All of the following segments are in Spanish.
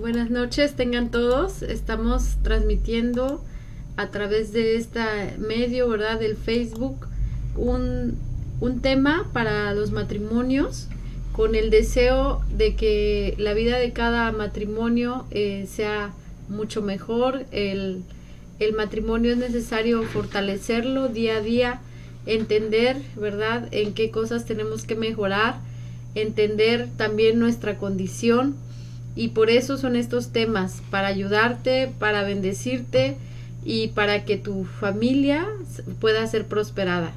Buenas noches, tengan todos. Estamos transmitiendo a través de este medio, ¿verdad?, del Facebook, un tema para los matrimonios, con el deseo de que la vida de cada matrimonio sea mucho mejor. El matrimonio es necesario fortalecerlo día a día, entender, ¿verdad?, en qué cosas tenemos que mejorar, entender también nuestra condición. Y por eso son estos temas, para ayudarte, para bendecirte y para que tu familia pueda ser prosperada.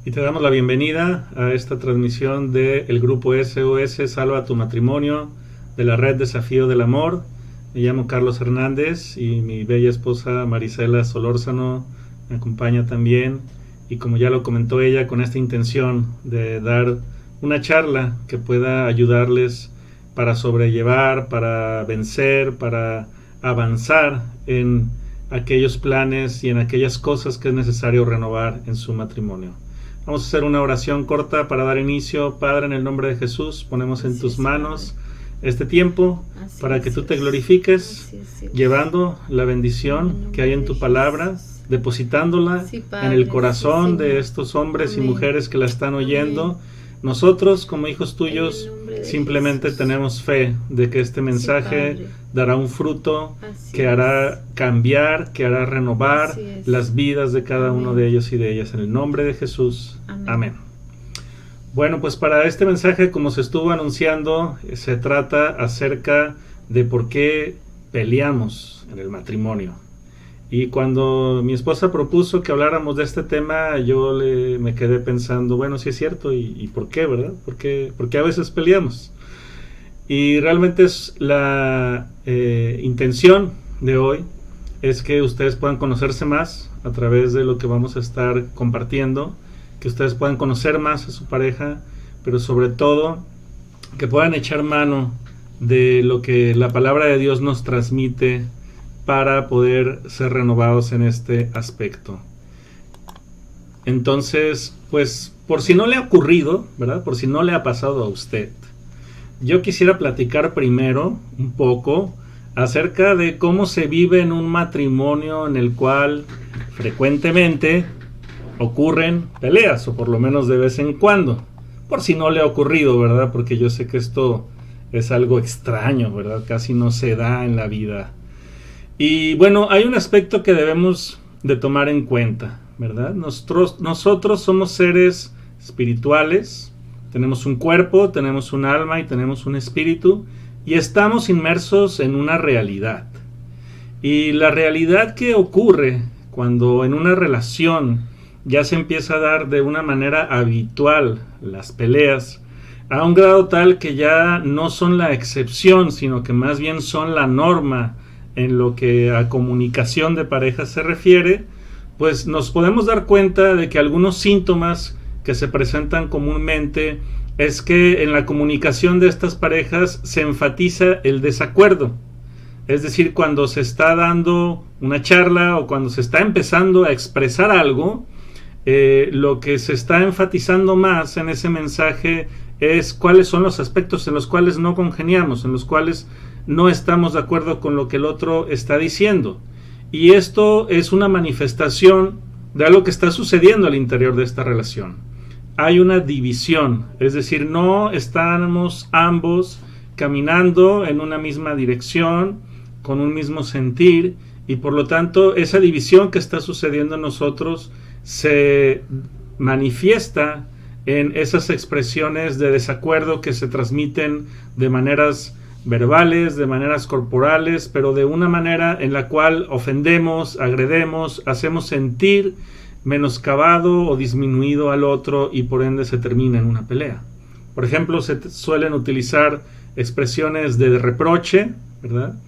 Y te damos la bienvenida a esta transmisión del grupo SOS Salva tu Matrimonio, de la red Desafío del Amor. Me llamo Carlos Hernández y mi bella esposa Marisela Solórzano me acompaña también. Y como ya lo comentó ella, con esta intención de dar una charla que pueda ayudarles para sobrellevar, para vencer, para avanzar en aquellos planes y en aquellas cosas que es necesario renovar en su matrimonio. Vamos a hacer una oración corta para dar inicio. Padre, en el nombre de Jesús, ponemos en tus manos este tiempo para que tú te glorifiques, llevando la bendición que hay en tu palabra, depositándola en el corazón de estos hombres y mujeres que la están oyendo. Nosotros, como hijos tuyos, simplemente tenemos fe de que este mensaje dará un fruto que hará cambiar, que hará renovar las vidas de cada uno de ellos y de ellas. En el nombre de Jesús. Amén. Bueno, pues para este mensaje, como se estuvo anunciando, se trata acerca de por qué peleamos en el matrimonio. Y cuando mi esposa propuso que habláramos de este tema, yo me quedé pensando, bueno, sí es cierto, ¿y por qué, verdad? Porque a veces peleamos. Y realmente es la intención de hoy, es que ustedes puedan conocerse más a través de lo que vamos a estar compartiendo, que ustedes puedan conocer más a su pareja, pero sobre todo que puedan echar mano de lo que la palabra de Dios nos transmite para poder ser renovados en este aspecto. Entonces, pues, por si no le ha ocurrido, ¿verdad? Por si no le ha pasado a usted, yo quisiera platicar primero un poco acerca de cómo se vive en un matrimonio en el cual frecuentemente ocurren peleas, o por lo menos de vez en cuando. Por si no le ha ocurrido, ¿verdad? Porque yo sé que esto es algo extraño, ¿verdad? Casi no se da en la vida. Y bueno, hay un aspecto que debemos de tomar en cuenta, ¿verdad? Nosotros somos seres espirituales, tenemos un cuerpo, tenemos un alma y tenemos un espíritu, y estamos inmersos en una realidad. Y la realidad que ocurre cuando en una relación ya se empieza a dar de una manera habitual las peleas, a un grado tal que ya no son la excepción, sino que más bien son la norma en lo que a comunicación de pareja se refiere, pues nos podemos dar cuenta de que algunos síntomas que se presentan comúnmente es que en la comunicación de estas parejas se enfatiza el desacuerdo. Es decir, cuando se está dando una charla o cuando se está empezando a expresar algo, lo que se está enfatizando más en ese mensaje es cuáles son los aspectos en los cuales no congeniamos, en los cuales no estamos de acuerdo con lo que el otro está diciendo. Y esto es una manifestación de algo que está sucediendo al interior de esta relación. Hay una división, es decir, no estamos ambos caminando en una misma dirección, con un mismo sentir, y por lo tanto esa división que está sucediendo en nosotros se manifiesta en esas expresiones de desacuerdo que se transmiten de maneras verbales, de maneras corporales, pero de una manera en la cual ofendemos, agredemos, hacemos sentir menoscabado o disminuido al otro y por ende se termina en una pelea. Por ejemplo, se suelen utilizar expresiones de reproche, ¿verdad?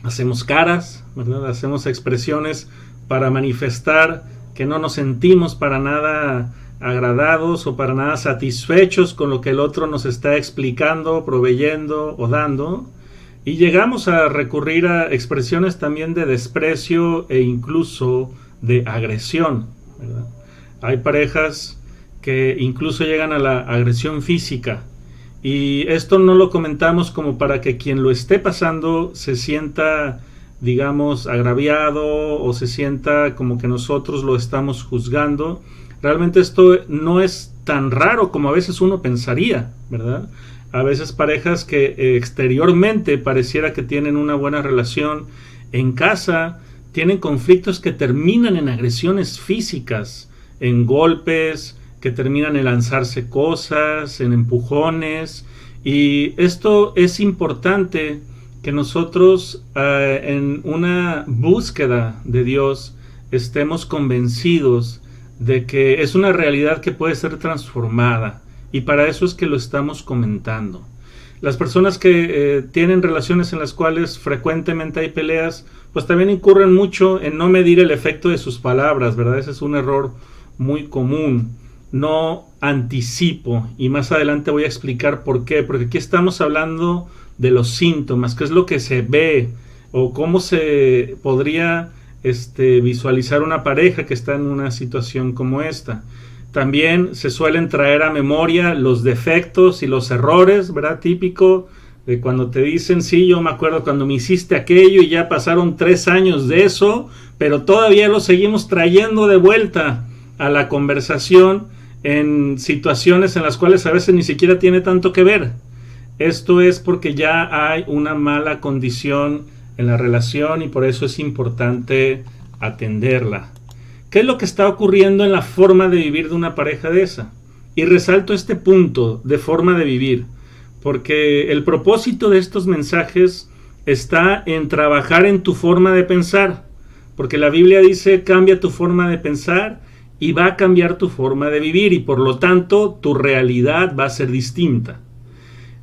Hacemos caras, ¿verdad? Hacemos expresiones para manifestar que no nos sentimos para nada agradados o para nada satisfechos con lo que el otro nos está explicando, proveyendo o dando, y llegamos a recurrir a expresiones también de desprecio e incluso de agresión, ¿verdad? Hay parejas que incluso llegan a la agresión física, Y esto no lo comentamos como para que quien lo esté pasando se sienta, digamos, agraviado o se sienta como que nosotros lo estamos juzgando. Realmente esto no es tan raro como a veces uno pensaría, ¿verdad? A veces parejas que exteriormente pareciera que tienen una buena relación, en casa tienen conflictos que terminan en agresiones físicas, en golpes, que terminan en lanzarse cosas, en empujones. Y esto es importante que nosotros en una búsqueda de Dios estemos convencidos de que es una realidad que puede ser transformada, y para eso es que lo estamos comentando. Las personas que tienen relaciones en las cuales frecuentemente hay peleas, pues también incurren mucho en no medir el efecto de sus palabras, ¿verdad? Ese es un error muy común. No anticipo, y más adelante voy a explicar por qué, porque aquí estamos hablando de los síntomas, qué es lo que se ve, o cómo se podría visualizar una pareja que está en una situación como esta. También se suelen traer a memoria los defectos y los errores, ¿verdad? Típico de cuando te dicen, sí, yo me acuerdo cuando me hiciste aquello y ya pasaron 3 años de eso, pero todavía lo seguimos trayendo de vuelta a la conversación en situaciones en las cuales a veces ni siquiera tiene tanto que ver. Esto es porque ya hay una mala condición en la relación y por eso es importante atenderla. ¿Qué es lo que está ocurriendo en la forma de vivir de una pareja de esa? Y resalto este punto de forma de vivir, porque el propósito de estos mensajes está en trabajar en tu forma de pensar, porque la Biblia dice, cambia tu forma de pensar y va a cambiar tu forma de vivir, y por lo tanto tu realidad va a ser distinta.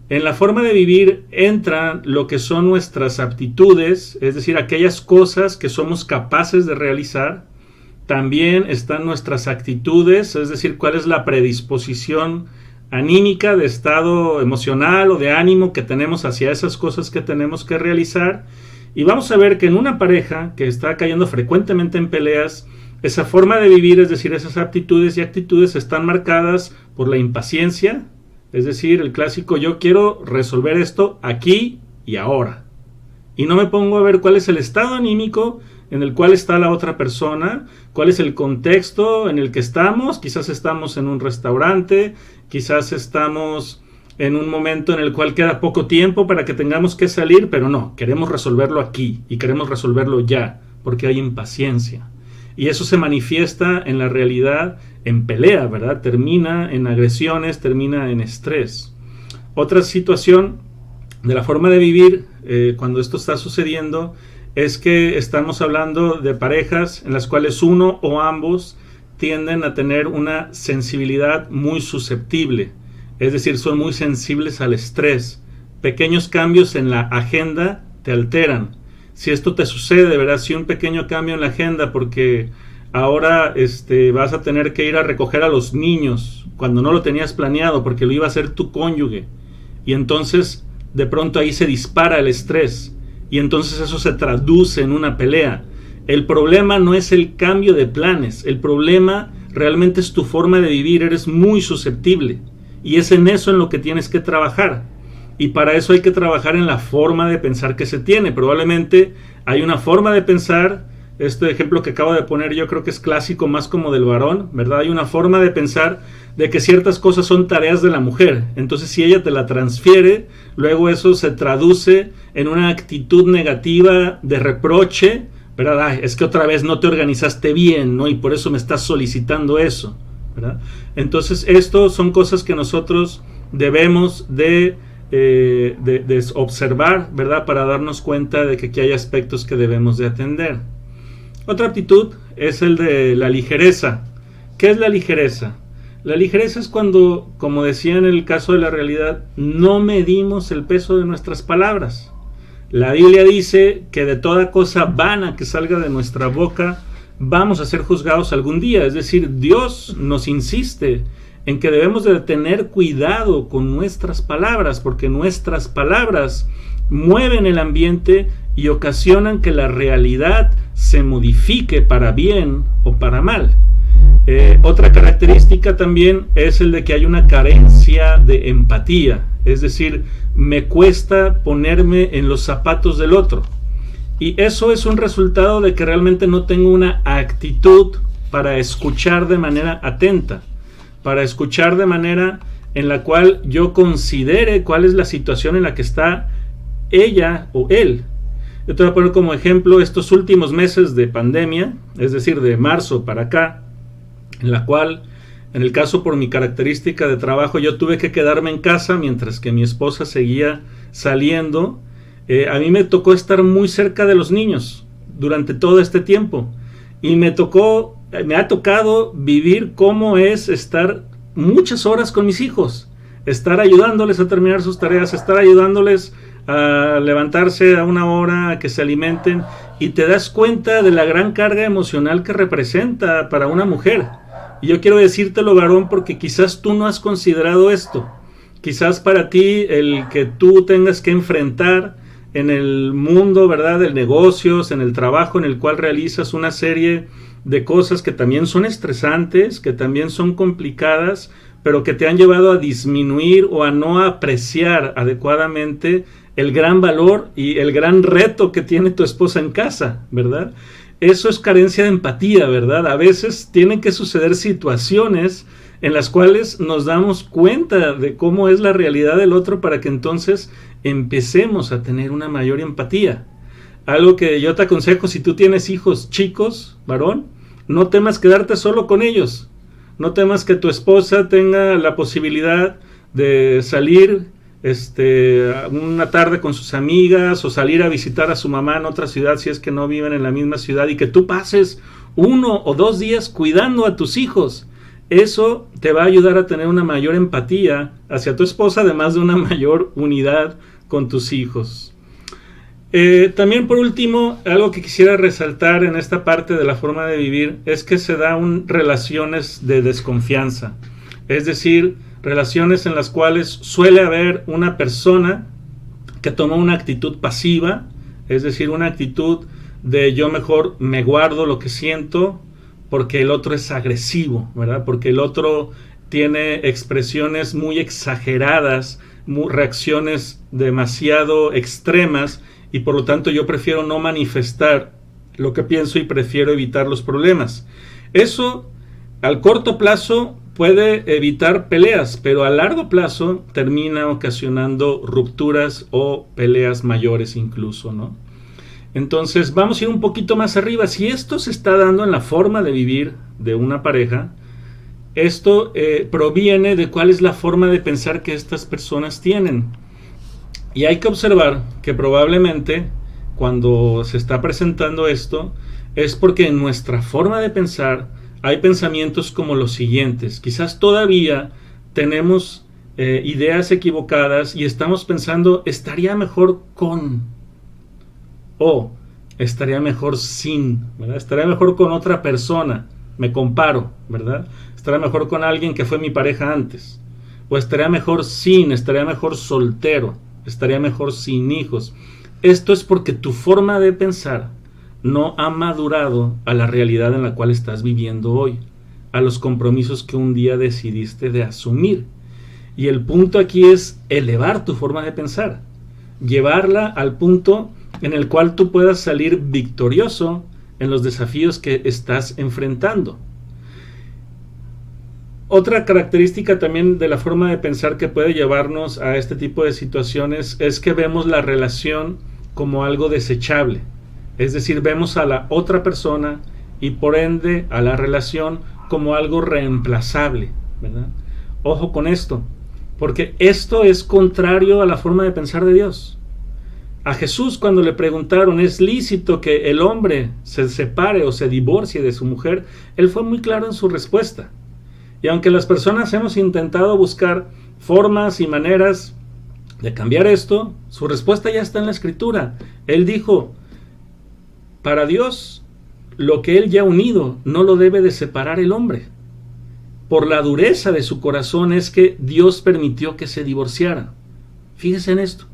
En la forma de vivir entra lo que son nuestras aptitudes, es decir, aquellas cosas que somos capaces de realizar. También están nuestras actitudes, es decir, cuál es la predisposición anímica, de estado emocional o de ánimo que tenemos hacia esas cosas que tenemos que realizar. Y vamos a ver que en una pareja que está cayendo frecuentemente en peleas, esa forma de vivir, es decir, esas aptitudes y actitudes están marcadas por la impaciencia, es decir, el clásico yo quiero resolver esto aquí y ahora. Y no me pongo a ver cuál es el estado anímico en el cual está la otra persona, cuál es el contexto en el que estamos. Quizás estamos en un restaurante, quizás estamos en un momento en el cual queda poco tiempo para que tengamos que salir, pero no, queremos resolverlo aquí y queremos resolverlo ya, porque hay impaciencia. Y eso se manifiesta en la realidad en pelea, ¿verdad? Termina en agresiones, termina en estrés. Otra situación de la forma de vivir cuando esto está sucediendo es que estamos hablando de parejas en las cuales uno o ambos tienden a tener una sensibilidad muy susceptible, es decir, son muy sensibles al estrés. Pequeños cambios en la agenda te alteran. Si esto te sucede, ¿verdad? Si un pequeño cambio en la agenda porque ahora vas a tener que ir a recoger a los niños cuando no lo tenías planeado porque lo iba a hacer tu cónyuge, y entonces de pronto ahí se dispara el estrés y entonces eso se traduce en una pelea. El problema no es el cambio de planes, el problema realmente es tu forma de vivir. Eres muy susceptible y es en eso en lo que tienes que trabajar, y para eso hay que trabajar en la forma de pensar que se tiene. Probablemente hay una forma de pensar, este ejemplo que acabo de poner yo creo que es clásico, más como del varón, ¿verdad? Hay una forma de pensar de que ciertas cosas son tareas de la mujer, entonces si ella te la transfiere, luego eso se traduce en una actitud negativa de reproche, ¿verdad? Ay, es que otra vez no te organizaste bien, ¿no? Y por eso me estás solicitando eso, ¿verdad? Entonces esto son cosas que nosotros debemos de observar, ¿verdad? Para darnos cuenta de que aquí hay aspectos que debemos de atender. Otra actitud es el de la ligereza. ¿Qué es la ligereza? La ligereza es cuando, como decía en el caso de la realidad, no medimos el peso de nuestras palabras. La Biblia dice que de toda cosa vana que salga de nuestra boca vamos a ser juzgados algún día. Es decir, Dios nos insiste en que debemos de tener cuidado con nuestras palabras, porque nuestras palabras mueven el ambiente y ocasionan que la realidad se modifique para bien o para mal. Otra característica también es el de que hay una carencia de empatía, es decir, me cuesta ponerme en los zapatos del otro. Y eso es un resultado de que realmente no tengo una actitud para escuchar de manera atenta, para escuchar de manera en la cual yo considere cuál es la situación en la que está ella o él. Yo te voy a poner como ejemplo estos últimos meses de pandemia, es decir, de marzo para acá, en la cual, en el caso por mi característica de trabajo, yo tuve que quedarme en casa mientras que mi esposa seguía saliendo. A mí me tocó estar muy cerca de los niños durante todo este tiempo y me ha tocado vivir cómo es estar muchas horas con mis hijos, estar ayudándoles a terminar sus tareas, estar ayudándoles a levantarse a una hora, a que se alimenten, y te das cuenta de la gran carga emocional que representa para una mujer. Y yo quiero decírtelo, varón, porque quizás tú no has considerado esto. Quizás para ti el que tú tengas que enfrentar en el mundo, ¿verdad?, de negocios, en el trabajo en el cual realizas una serie de cosas que también son estresantes, que también son complicadas, pero que te han llevado a disminuir o a no apreciar adecuadamente el gran valor y el gran reto que tiene tu esposa en casa, ¿verdad? Eso es carencia de empatía, ¿verdad? A veces tienen que suceder situaciones en las cuales nos damos cuenta de cómo es la realidad del otro para que entonces empecemos a tener una mayor empatía. Algo que yo te aconsejo, si tú tienes hijos chicos, varón, no temas quedarte solo con ellos. No temas que tu esposa tenga la posibilidad de salir una tarde con sus amigas o salir a visitar a su mamá en otra ciudad si es que no viven en la misma ciudad, y que tú pases 1 o 2 días cuidando a tus hijos. Eso te va a ayudar a tener una mayor empatía hacia tu esposa, además de una mayor unidad con tus hijos. También, por último, algo que quisiera resaltar en esta parte de la forma de vivir es que se dan relaciones de desconfianza, es decir, relaciones en las cuales suele haber una persona que toma una actitud pasiva, es decir, una actitud de yo mejor me guardo lo que siento porque el otro es agresivo, ¿verdad? Porque el otro tiene expresiones muy exageradas, reacciones demasiado extremas, y por lo tanto yo prefiero no manifestar lo que pienso y prefiero evitar los problemas. Eso al corto plazo puede evitar peleas, pero a largo plazo termina ocasionando rupturas o peleas mayores incluso, ¿no? Entonces vamos a ir un poquito más arriba. Si esto se está dando en la forma de vivir de una pareja, esto proviene de cuál es la forma de pensar que estas personas tienen. Y hay que observar que probablemente cuando se está presentando esto es porque en nuestra forma de pensar hay pensamientos como los siguientes. Quizás todavía tenemos ideas equivocadas y estamos pensando, estaría mejor con, o estaría mejor sin, ¿verdad? Estaría mejor con otra persona, me comparo, ¿verdad? Estaría mejor con alguien que fue mi pareja antes, o estaría mejor sin, estaría mejor soltero, estaría mejor sin hijos. Esto es porque tu forma de pensar no ha madurado a la realidad en la cual estás viviendo hoy, a los compromisos que un día decidiste de asumir. Y el punto aquí es elevar tu forma de pensar, llevarla al punto en el cual tú puedas salir victorioso en los desafíos que estás enfrentando. Otra característica también de la forma de pensar que puede llevarnos a este tipo de situaciones es que vemos la relación como algo desechable. Es decir, vemos a la otra persona y por ende a la relación como algo reemplazable, ¿verdad? Ojo con esto, porque esto es contrario a la forma de pensar de Dios. A Jesús, cuando le preguntaron, ¿es lícito que el hombre se separe o se divorcie de su mujer?, él fue muy claro en su respuesta. Y aunque las personas hemos intentado buscar formas y maneras de cambiar esto, su respuesta ya está en la Escritura. Él dijo, para Dios, lo que Él ya ha unido no lo debe de separar el hombre. Por la dureza de su corazón es que Dios permitió que se divorciaran. Fíjense en esto.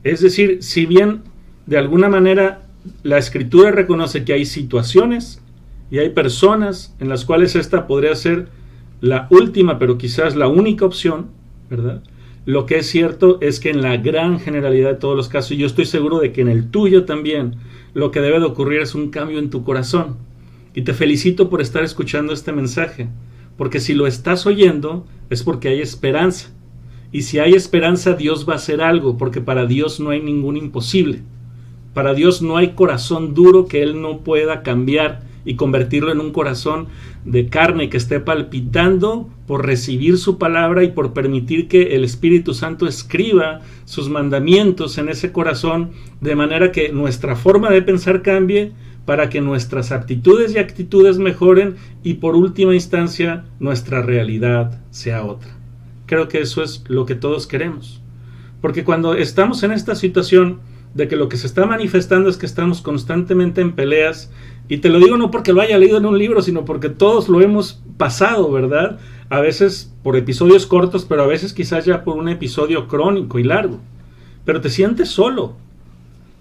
Es decir, si bien de alguna manera la Escritura reconoce que hay situaciones Y hay personas en las cuales esta podría ser la última, pero quizás la única opción, ¿verdad? Lo que es cierto es que en la gran generalidad de todos los casos, y yo estoy seguro de que en el tuyo también, lo que debe de ocurrir es un cambio en tu corazón. Y te felicito por estar escuchando este mensaje, porque si lo estás oyendo es porque hay esperanza. Y si hay esperanza, Dios va a hacer algo, porque para Dios no hay ningún imposible. Para Dios no hay corazón duro que Él no pueda cambiar y convertirlo en un corazón de carne que esté palpitando por recibir su palabra y por permitir que el Espíritu Santo escriba sus mandamientos en ese corazón, de manera que nuestra forma de pensar cambie, para que nuestras aptitudes y actitudes mejoren y por última instancia nuestra realidad sea otra. Creo que eso es lo que todos queremos, porque cuando estamos en esta situación de que lo que se está manifestando es que estamos constantemente en peleas, y te lo digo no porque lo haya leído en un libro, sino porque todos lo hemos pasado, ¿verdad? A veces por episodios cortos, pero a veces quizás ya por un episodio crónico y largo. Pero te sientes solo,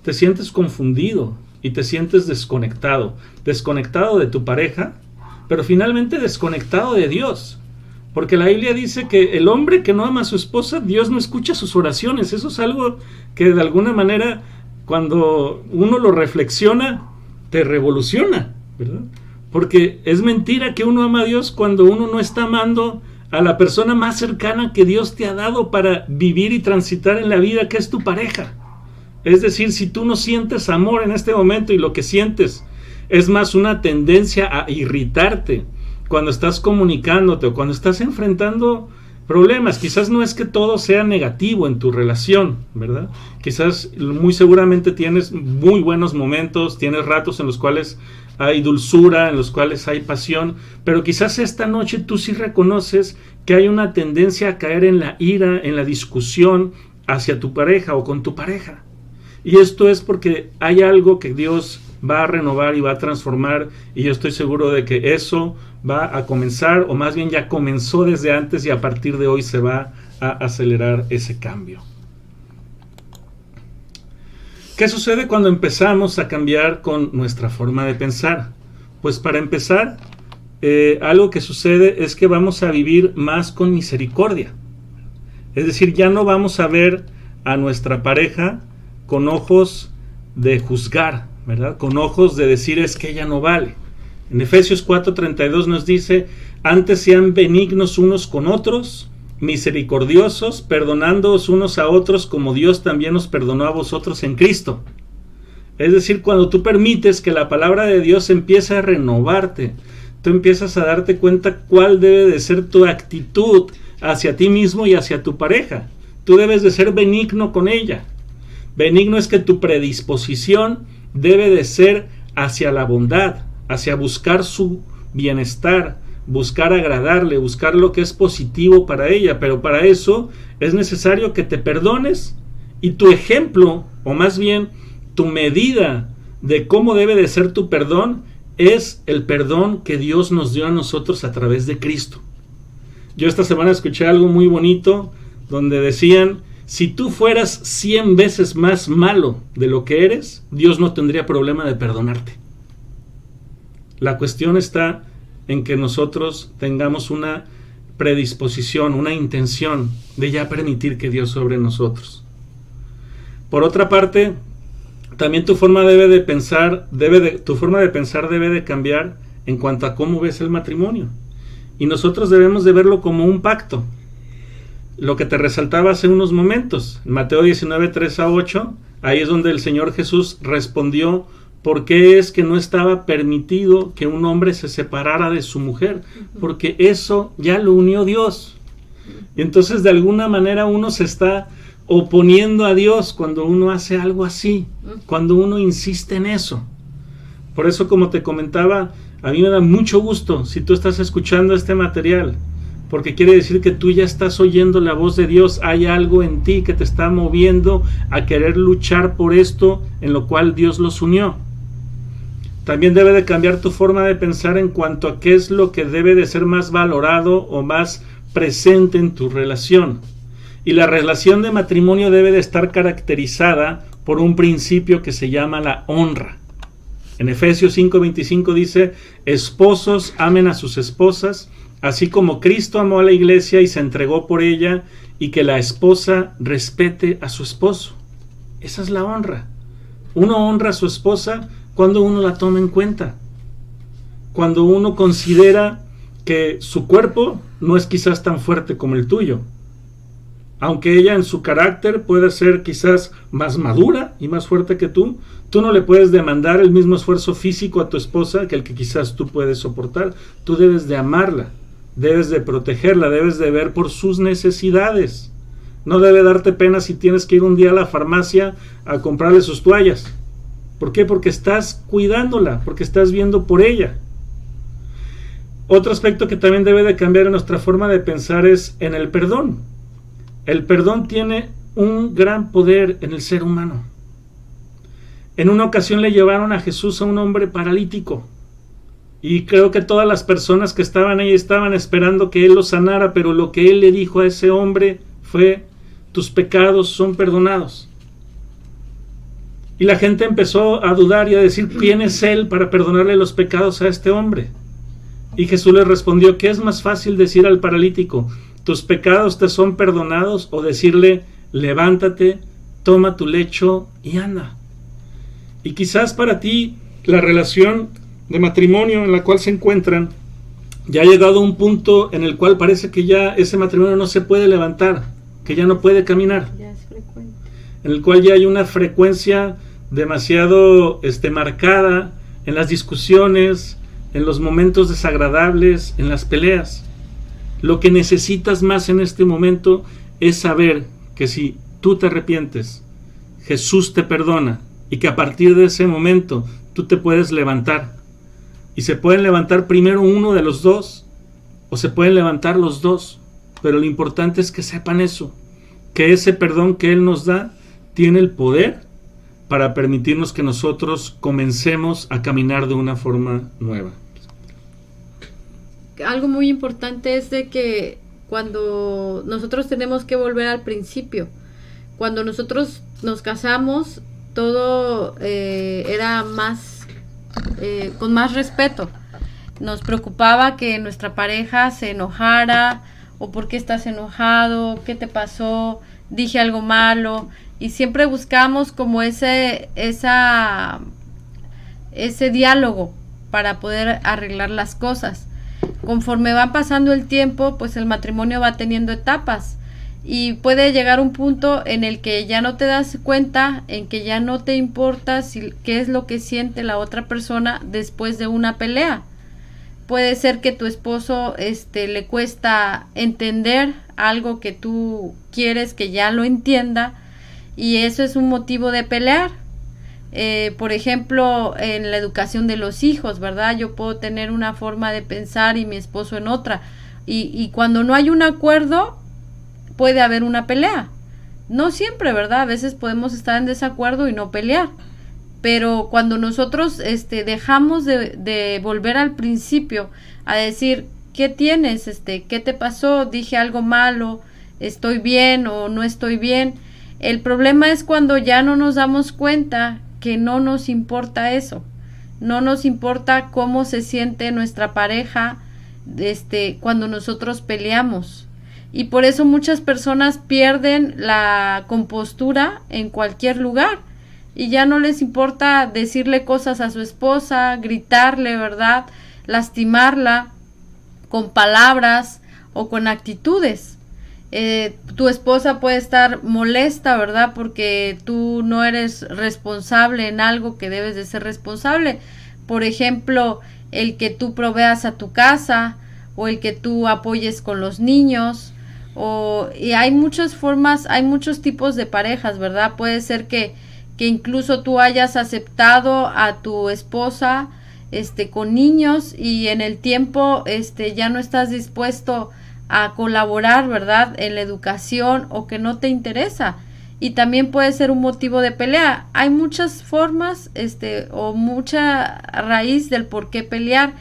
te sientes confundido y te sientes desconectado de tu pareja, pero finalmente desconectado de Dios. Porque la Biblia dice que el hombre que no ama a su esposa, Dios no escucha sus oraciones. Eso es algo que de alguna manera, cuando uno lo reflexiona, te revoluciona, ¿verdad? Porque es mentira que uno ama a Dios cuando uno no está amando a la persona más cercana que Dios te ha dado para vivir y transitar en la vida, que es tu pareja. Es decir, si tú no sientes amor en este momento y lo que sientes es más una tendencia a irritarte cuando estás comunicándote o cuando estás enfrentando problemas, quizás no es que todo sea negativo en tu relación, ¿verdad? Quizás muy seguramente tienes muy buenos momentos, tienes ratos en los cuales hay dulzura, en los cuales hay pasión, pero quizás esta noche tú sí reconoces que hay una tendencia a caer en la ira, en la discusión hacia tu pareja o con tu pareja. Y esto es porque hay algo que Dios va a renovar y va a transformar, y yo estoy seguro de que eso va a comenzar, o más bien ya comenzó desde antes, y a partir de hoy se va a acelerar ese cambio. ¿Qué sucede cuando empezamos a cambiar con nuestra forma de pensar? Pues para empezar, algo que sucede es que vamos a vivir más con misericordia. Es decir, ya no vamos a ver a nuestra pareja con ojos de juzgar, ¿verdad? Con ojos de decir es que ella no vale. En Efesios 4:32 nos dice: antes sean benignos unos con otros, misericordiosos, perdonándoos unos a otros como Dios también os perdonó a vosotros en Cristo. Es decir, cuando tú permites que la palabra de Dios empiece a renovarte, tú empiezas a darte cuenta cuál debe de ser tu actitud hacia ti mismo y hacia tu pareja. Tú debes de ser benigno con ella. Benigno es que tu predisposición debe de ser hacia la bondad, hacia buscar su bienestar, buscar agradarle, buscar lo que es positivo para ella, pero para eso es necesario que te perdones, y tu ejemplo, o más bien tu medida de cómo debe de ser tu perdón, es el perdón que Dios nos dio a nosotros a través de Cristo. Yo esta semana escuché algo muy bonito donde decían: si tú fueras 100 veces más malo de lo que eres, Dios no tendría problema de perdonarte. La cuestión está en que nosotros tengamos una predisposición, una intención de ya permitir que Dios sobre nosotros. Por otra parte, también tu forma de pensar debe de cambiar en cuanto a cómo ves el matrimonio. Y nosotros debemos de verlo como un pacto. Lo que te resaltaba hace unos momentos, en Mateo 19, 3-8, ahí es donde el Señor Jesús respondió por qué es que no estaba permitido que un hombre se separara de su mujer, porque eso ya lo unió Dios. Y entonces de alguna manera uno se está oponiendo a Dios cuando uno hace algo así, cuando uno insiste en eso. Por eso, como te comentaba, a mí me da mucho gusto si tú estás escuchando este material, porque quiere decir que tú ya estás oyendo la voz de Dios. Hay algo en ti que te está moviendo a querer luchar por esto en lo cual Dios los unió. También debe de cambiar tu forma de pensar en cuanto a qué es lo que debe de ser más valorado o más presente en tu relación. Y la relación de matrimonio debe de estar caracterizada por un principio que se llama la honra. En Efesios 5:25 dice: esposos, amen a sus esposas, así como Cristo amó a la iglesia y se entregó por ella, y que la esposa respete a su esposo. Esa es la honra. Uno honra a su esposa cuando uno la toma en cuenta, cuando uno considera que su cuerpo no es quizás tan fuerte como el tuyo, aunque ella en su carácter pueda ser quizás más madura y más fuerte que tú no le puedes demandar el mismo esfuerzo físico a tu esposa que el que quizás tú puedes soportar. Tú debes de amarla, debes de protegerla, debes de ver por sus necesidades. No debe darte pena si tienes que ir un día a la farmacia a comprarle sus toallas. ¿Por qué? Porque estás cuidándola, porque estás viendo por ella. Otro aspecto que también debe de cambiar en nuestra forma de pensar es en el perdón. El perdón tiene un gran poder en el ser humano. En una ocasión le llevaron a Jesús a un hombre paralítico, y creo que todas las personas que estaban ahí estaban esperando que él lo sanara, pero lo que él le dijo a ese hombre fue: tus pecados son perdonados. Y la gente empezó a dudar y a decir: ¿quién es él para perdonarle los pecados a este hombre? Y Jesús le respondió: ¿qué es más fácil decir al paralítico, tus pecados te son perdonados, o decirle, levántate, toma tu lecho y anda? Y quizás para ti la relación de matrimonio en la cual se encuentran ya ha llegado a un punto en el cual parece que ya ese matrimonio no se puede levantar, que ya no puede caminar, Ya es frecuente. en el cual ya hay una frecuencia demasiado marcada en las discusiones, en los momentos desagradables, en las peleas. Lo que necesitas más en este momento es saber que si tú te arrepientes, Jesús te perdona, y que a partir de ese momento tú te puedes levantar. Y se pueden levantar primero uno de los dos, o se pueden levantar los dos, pero lo importante es que sepan eso, que ese perdón que Él nos da tiene el poder para permitirnos que nosotros comencemos a caminar de una forma nueva. Algo muy importante es de que cuando nosotros tenemos que volver al principio, cuando nosotros nos casamos, todo era más con más respeto. Nos preocupaba que nuestra pareja se enojara, o por qué estás enojado, qué te pasó, dije algo malo, y siempre buscamos como ese diálogo para poder arreglar las cosas. Conforme va pasando el tiempo, pues el matrimonio va teniendo etapas, y puede llegar un punto en el que ya no te das cuenta, en que ya no te importa qué es lo que siente la otra persona después de una pelea. Puede ser que tu esposo le cuesta entender algo que tú quieres que ya lo entienda, y eso es un motivo de pelear. Por ejemplo, en la educación de los hijos, ¿verdad? Yo puedo tener una forma de pensar y mi esposo en otra, y cuando no hay un acuerdo, puede haber una pelea. No siempre, ¿verdad? A veces podemos estar en desacuerdo y no pelear, pero cuando nosotros dejamos de volver al principio a decir, ¿qué tienes? ¿Qué te pasó? ¿Dije algo malo? ¿Estoy bien o no estoy bien? El problema es cuando ya no nos damos cuenta que no nos importa eso. No nos importa cómo se siente nuestra pareja cuando nosotros peleamos. Y por eso muchas personas pierden la compostura en cualquier lugar, y ya no les importa decirle cosas a su esposa, gritarle, ¿verdad? Lastimarla con palabras o con actitudes. Tu esposa puede estar molesta, ¿verdad? Porque tú no eres responsable en algo que debes de ser responsable. Por ejemplo, el que tú proveas a tu casa, o el que tú apoyes con los niños. Y hay muchas formas, hay muchos tipos de parejas, ¿verdad? Puede ser que incluso tú hayas aceptado a tu esposa con niños, y en el tiempo ya no estás dispuesto a colaborar, ¿verdad?, en la educación, o que no te interesa, y también puede ser un motivo de pelea. Hay muchas formas o mucha raíz del por qué pelear,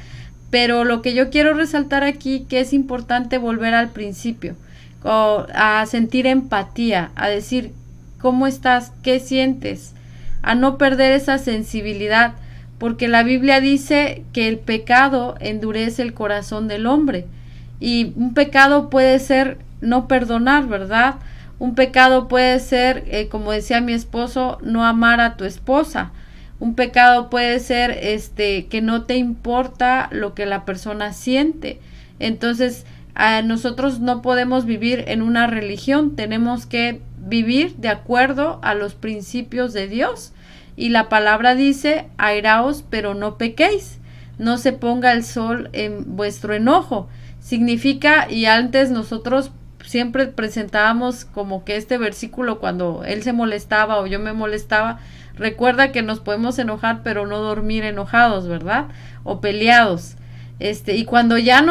pero lo que yo quiero resaltar aquí, que es importante volver al principio, a sentir empatía, a decir, ¿cómo estás? ¿Qué sientes? A no perder esa sensibilidad, porque la Biblia dice que el pecado endurece el corazón del hombre, y un pecado puede ser no perdonar, ¿verdad? Un pecado puede ser, como decía mi esposo, no amar a tu esposa. Un pecado puede ser que no te importa lo que la persona siente. Entonces, nosotros no podemos vivir en una religión, tenemos que vivir de acuerdo a los principios de Dios. Y la palabra dice, airaos, pero no pequéis, no se ponga el sol en vuestro enojo. Significa, y antes nosotros siempre presentábamos como que este versículo cuando él se molestaba o yo me molestaba, recuerda que nos podemos enojar pero no dormir enojados, ¿verdad? O peleados. Y cuando ya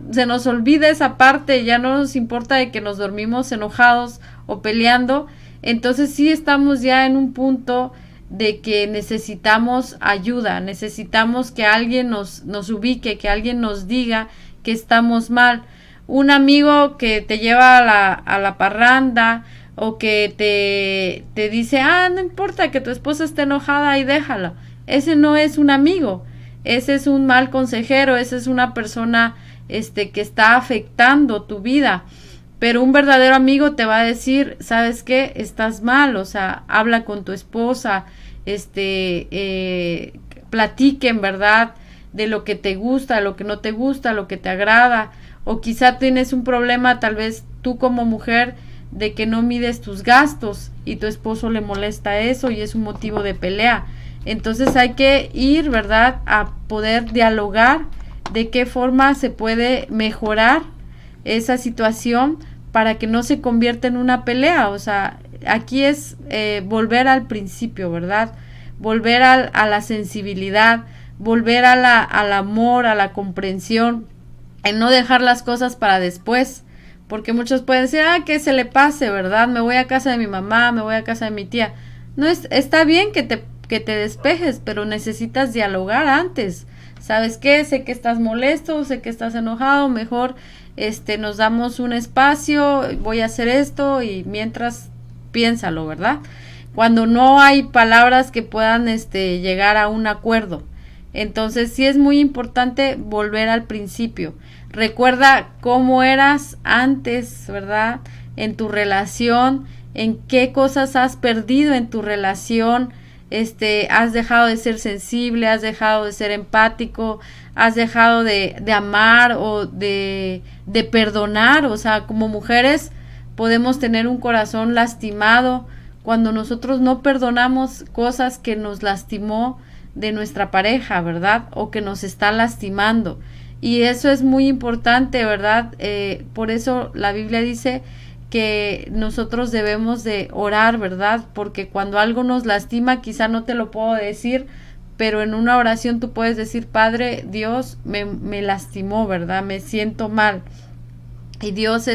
se nos olvida esa parte, ya no nos importa de que nos dormimos enojados o peleando, entonces sí estamos ya en un punto de que necesitamos ayuda, necesitamos que alguien nos ubique, que alguien nos diga que estamos mal. Un amigo que te lleva a la parranda, o que te dice, no importa que tu esposa esté enojada y déjala. Ese no es un amigo, ese es un mal consejero, esa es una persona que está afectando tu vida. Pero un verdadero amigo te va a decir, ¿sabes qué? Estás mal, o sea, habla con tu esposa, platiquen, ¿verdad? De lo que te gusta, lo que no te gusta, lo que te agrada. O quizá tienes un problema, tal vez tú como mujer, de que no mides tus gastos y tu esposo le molesta eso y es un motivo de pelea. Entonces hay que ir, ¿verdad?, a poder dialogar de qué forma se puede mejorar esa situación para que no se convierta en una pelea. O sea, aquí es volver al principio, ¿verdad? Volver a la sensibilidad, volver al amor, a la comprensión, en no dejar las cosas para después, porque muchos pueden decir, que se le pase, ¿verdad? Me voy a casa de mi mamá, me voy a casa de mi tía. No está bien que te despejes, pero necesitas dialogar antes. ¿Sabes qué? Sé que estás molesto, sé que estás enojado, mejor nos damos un espacio, voy a hacer esto y mientras piénsalo, ¿verdad? Cuando no hay palabras que puedan llegar a un acuerdo. Entonces sí es muy importante volver al principio. Recuerda cómo eras antes, ¿verdad? En tu relación, en qué cosas has perdido en tu relación. Has dejado de ser sensible, has dejado de ser empático, has dejado de amar o de perdonar. O sea, como mujeres podemos tener un corazón lastimado cuando nosotros no perdonamos cosas que nos lastimó de nuestra pareja, ¿verdad? O que nos está lastimando. Y eso es muy importante, ¿verdad? Por eso la Biblia dice que nosotros debemos de orar, ¿verdad? Porque cuando algo nos lastima, quizá no te lo puedo decir, pero en una oración tú puedes decir, Padre, Dios me lastimó, ¿verdad? Me siento mal. Y Dios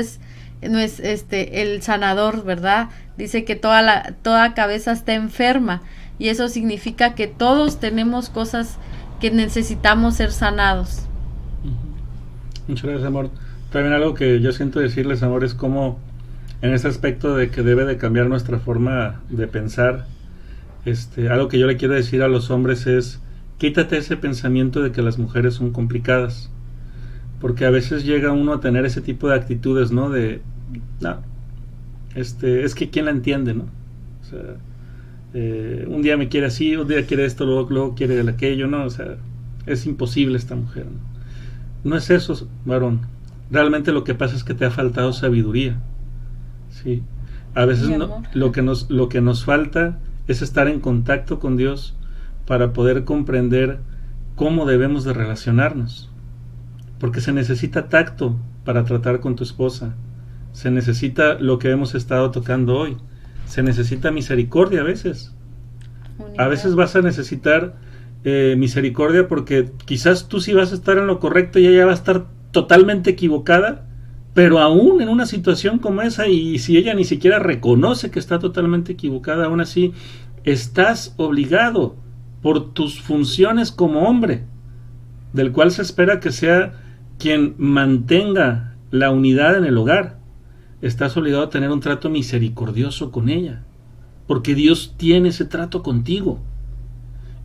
no es el sanador, ¿verdad? Dice que toda cabeza está enferma, y eso significa que todos tenemos cosas que necesitamos ser sanados. Muchas gracias, amor. También algo que yo siento decirles, amor, es como en ese aspecto de que debe de cambiar nuestra forma de pensar. Algo que yo le quiero decir a los hombres es, quítate ese pensamiento de que las mujeres son complicadas, porque a veces llega uno a tener ese tipo de actitudes, ¿no? Es que quién la entiende, ¿no? O sea, un día me quiere así, un día quiere esto, luego quiere aquello, ¿no? O sea, es imposible esta mujer, ¿no? No es eso, varón. Realmente lo que pasa es que te ha faltado sabiduría, ¿sí? A veces lo que nos falta es estar en contacto con Dios para poder comprender cómo debemos de relacionarnos, porque se necesita tacto para tratar con tu esposa, se necesita lo que hemos estado tocando hoy, se necesita misericordia a veces. A veces vas a necesitar misericordia porque quizás tú sí vas a estar en lo correcto y ella va a estar totalmente equivocada, pero aún en una situación como esa, y si ella ni siquiera reconoce que está totalmente equivocada, aún así estás obligado por tus funciones como hombre, del cual se espera que sea quien mantenga la unidad en el hogar. Estás obligado a tener un trato misericordioso con ella, porque Dios tiene ese trato contigo.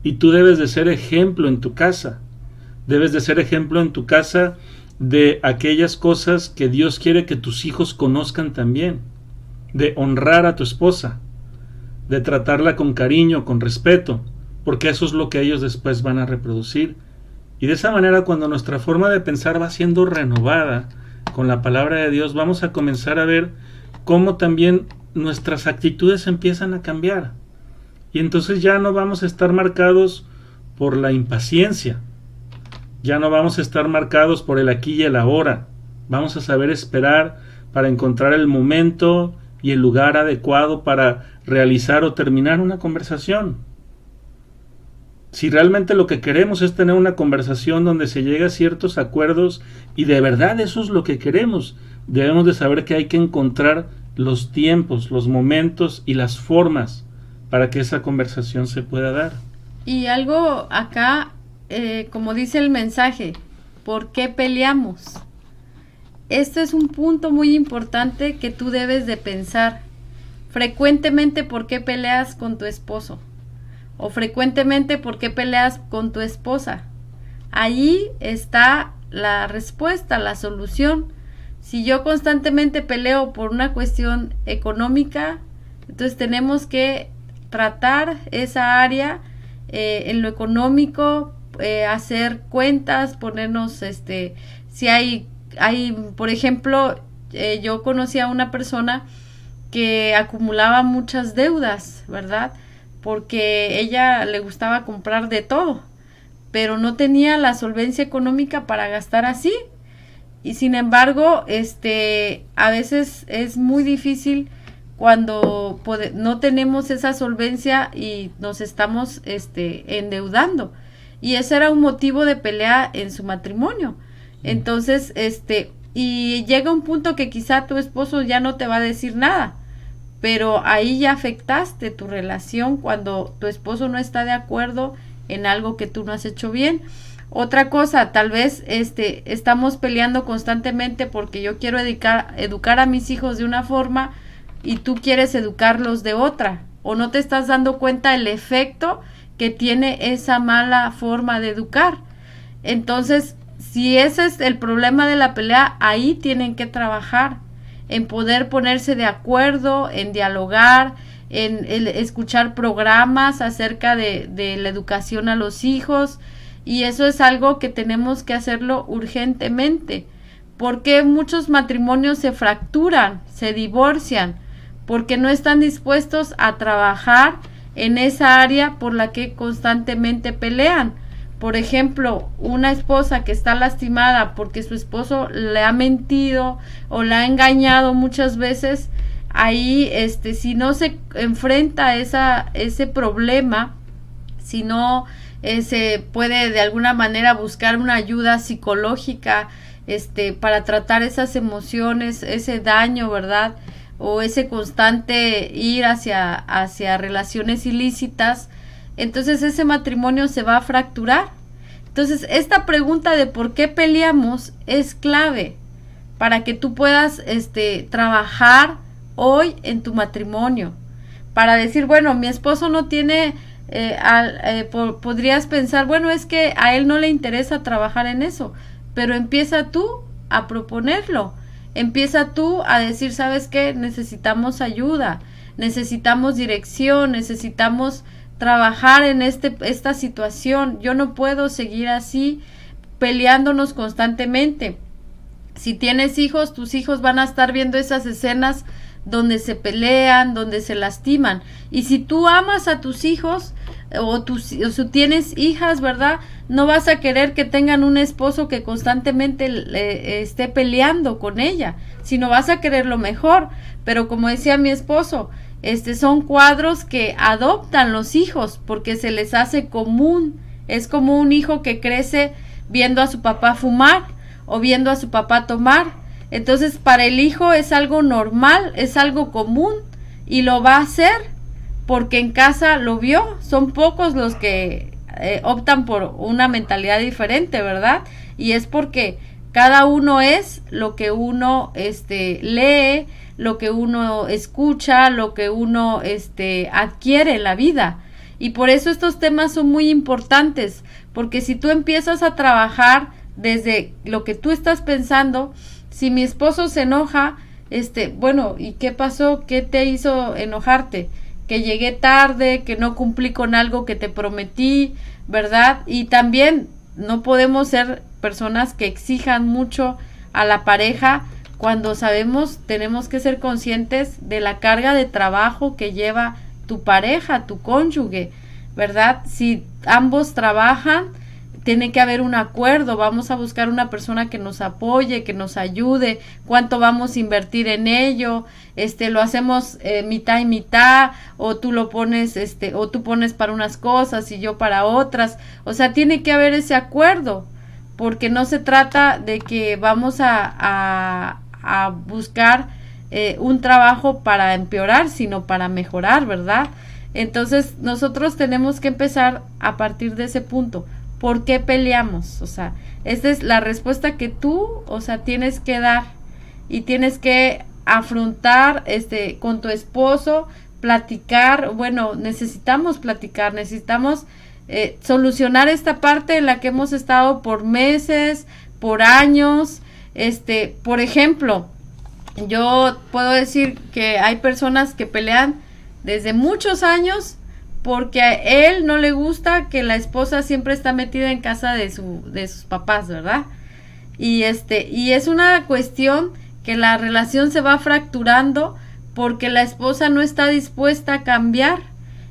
y tú debes de ser ejemplo en tu casa. Debes de ser ejemplo en tu casa de aquellas cosas que Dios quiere que tus hijos conozcan también, de honrar a tu esposa, de tratarla con cariño, con respeto, porque eso es lo que ellos después van a reproducir. Y de esa manera, cuando nuestra forma de pensar va siendo renovada con la palabra de Dios, vamos a comenzar a ver cómo también nuestras actitudes empiezan a cambiar. Y entonces ya no vamos a estar marcados por la impaciencia, ya no vamos a estar marcados por el aquí y el ahora. Vamos a saber esperar para encontrar el momento y el lugar adecuado para realizar o terminar una conversación. Si realmente lo que queremos es tener una conversación donde se llegue a ciertos acuerdos, y de verdad eso es lo que queremos, debemos de saber que hay que encontrar los tiempos, los momentos y las formas para que esa conversación se pueda dar. Y algo acá, como dice el mensaje, ¿por qué peleamos? Este es un punto muy importante que tú debes de pensar. Frecuentemente, ¿por qué peleas con tu esposo? O frecuentemente, ¿por qué peleas con tu esposa? Allí está la respuesta, la solución. Si yo constantemente peleo por una cuestión económica, entonces tenemos que tratar esa área en lo económico, hacer cuentas, ponernos, si hay, por ejemplo, yo conocí a una persona que acumulaba muchas deudas, ¿verdad? Porque ella le gustaba comprar de todo, pero no tenía la solvencia económica para gastar así. Y sin embargo, a veces es muy difícil cuando no tenemos esa solvencia y nos estamos endeudando. Y ese era un motivo de pelea en su matrimonio. Entonces, y llega un punto que quizá tu esposo ya no te va a decir nada, pero ahí ya afectaste tu relación cuando tu esposo no está de acuerdo en algo que tú no has hecho bien. Otra cosa, tal vez estamos peleando constantemente porque yo quiero educar a mis hijos de una forma y tú quieres educarlos de otra, o no te estás dando cuenta el efecto que tiene esa mala forma de educar. Entonces, si ese es el problema de la pelea, ahí tienen que trabajar en poder ponerse de acuerdo, en dialogar, en escuchar programas acerca de la educación a los hijos, y eso es algo que tenemos que hacerlo urgentemente, porque muchos matrimonios se fracturan, se divorcian, porque no están dispuestos a trabajar en esa área por la que constantemente pelean. Por ejemplo, una esposa que está lastimada porque su esposo le ha mentido o la ha engañado muchas veces, ahí si no se enfrenta a ese problema, si no se puede de alguna manera buscar una ayuda psicológica para tratar esas emociones, ese daño, ¿verdad? O ese constante ir hacia relaciones ilícitas, entonces ese matrimonio se va a fracturar. Entonces esta pregunta de por qué peleamos es clave para que tú puedas trabajar hoy en tu matrimonio, para decir, bueno, mi esposo no tiene, podrías pensar, bueno, es que a él no le interesa trabajar en eso, pero empieza tú a proponerlo. Empieza tú a decir, ¿sabes qué? Necesitamos ayuda, necesitamos dirección, necesitamos trabajar en esta situación. Yo no puedo seguir así peleándonos constantemente. Si tienes hijos, tus hijos van a estar viendo esas escenas donde se pelean, donde se lastiman. Y si tú amas a tus hijos o tienes hijas, ¿verdad? No vas a querer que tengan un esposo que constantemente esté peleando con ella, sino vas a querer lo mejor. Pero como decía mi esposo, son cuadros que adoptan los hijos porque se les hace común. Es como un hijo que crece viendo a su papá fumar o viendo a su papá tomar. Entonces para el hijo es algo normal, es algo común, y lo va a hacer porque en casa lo vio. Son pocos los que optan por una mentalidad diferente, ¿verdad? Y es porque cada uno es lo que uno lee, lo que uno escucha, lo que uno adquiere en la vida. Y por eso estos temas son muy importantes, porque si tú empiezas a trabajar desde lo que tú estás pensando, si mi esposo se enoja, bueno, ¿y qué pasó? ¿Qué te hizo enojarte? Que llegué tarde, que no cumplí con algo que te prometí, ¿verdad? Y también no podemos ser personas que exijan mucho a la pareja cuando sabemos, tenemos que ser conscientes de la carga de trabajo que lleva tu pareja, tu cónyuge, ¿verdad? Si ambos trabajan, tiene que haber un acuerdo, vamos a buscar una persona que nos apoye, que nos ayude, cuánto vamos a invertir en ello, lo hacemos mitad y mitad, o tú lo pones, o tú pones para unas cosas y yo para otras, o sea, tiene que haber ese acuerdo, porque no se trata de que vamos a buscar un trabajo para empeorar, sino para mejorar, ¿verdad? Entonces, nosotros tenemos que empezar a partir de ese punto. ¿Por qué peleamos? O sea, esta es la respuesta que tú, o sea, tienes que dar y tienes que afrontar con tu esposo, platicar, bueno, necesitamos platicar, necesitamos solucionar esta parte en la que hemos estado por meses, por años, por ejemplo, yo puedo decir que hay personas que pelean desde muchos años porque a él no le gusta que la esposa siempre está metida en casa de sus papás, ¿verdad? Y es una cuestión que la relación se va fracturando porque la esposa no está dispuesta a cambiar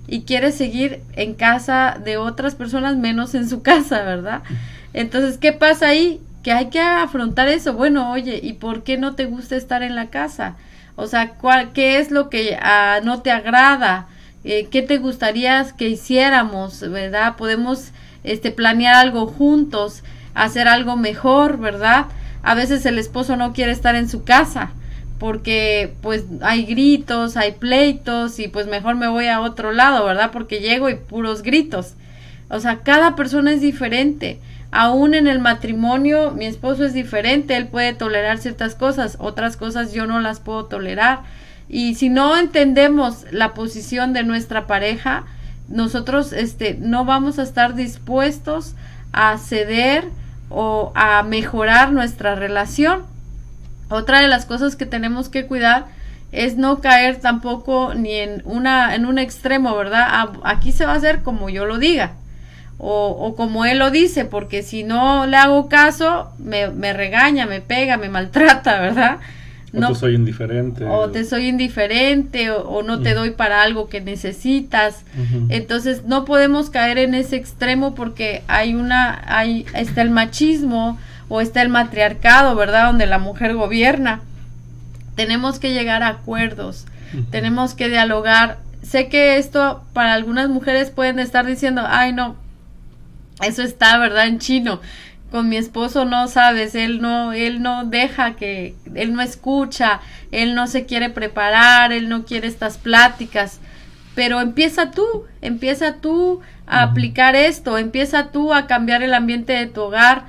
y quiere seguir en casa de otras personas menos en su casa, ¿verdad? Entonces, ¿qué pasa ahí? Que hay que afrontar eso. Bueno, oye, ¿y por qué no te gusta estar en la casa? O sea, ¿qué es lo que no te agrada? ¿Qué te gustaría que hiciéramos, verdad? Podemos planear algo juntos, hacer algo mejor, ¿verdad? A veces el esposo no quiere estar en su casa porque pues hay gritos, hay pleitos y pues mejor me voy a otro lado, ¿verdad? Porque llego y puros gritos. O sea, cada persona es diferente. Aún en el matrimonio, mi esposo es diferente, él puede tolerar ciertas cosas, otras cosas yo no las puedo tolerar. Y si no entendemos la posición de nuestra pareja, nosotros no vamos a estar dispuestos a ceder o a mejorar nuestra relación. Otra de las cosas que tenemos que cuidar es no caer tampoco ni en un extremo, ¿verdad? Aquí se va a hacer como yo lo diga o como él lo dice, porque si no le hago caso me regaña, me pega, me maltrata, ¿verdad? No, o te soy indiferente. O te soy indiferente o no te doy para algo que necesitas. Entonces no podemos caer en ese extremo porque está el machismo o está el matriarcado, ¿verdad? Donde la mujer gobierna. Tenemos que llegar a acuerdos, tenemos que dialogar. Sé que esto para algunas mujeres pueden estar diciendo, ay no, eso está, ¿verdad? En chino. Con mi esposo no sabes, él no deja él no escucha, él no se quiere preparar, él no quiere estas pláticas, pero empieza tú a aplicar esto, empieza tú a cambiar el ambiente de tu hogar,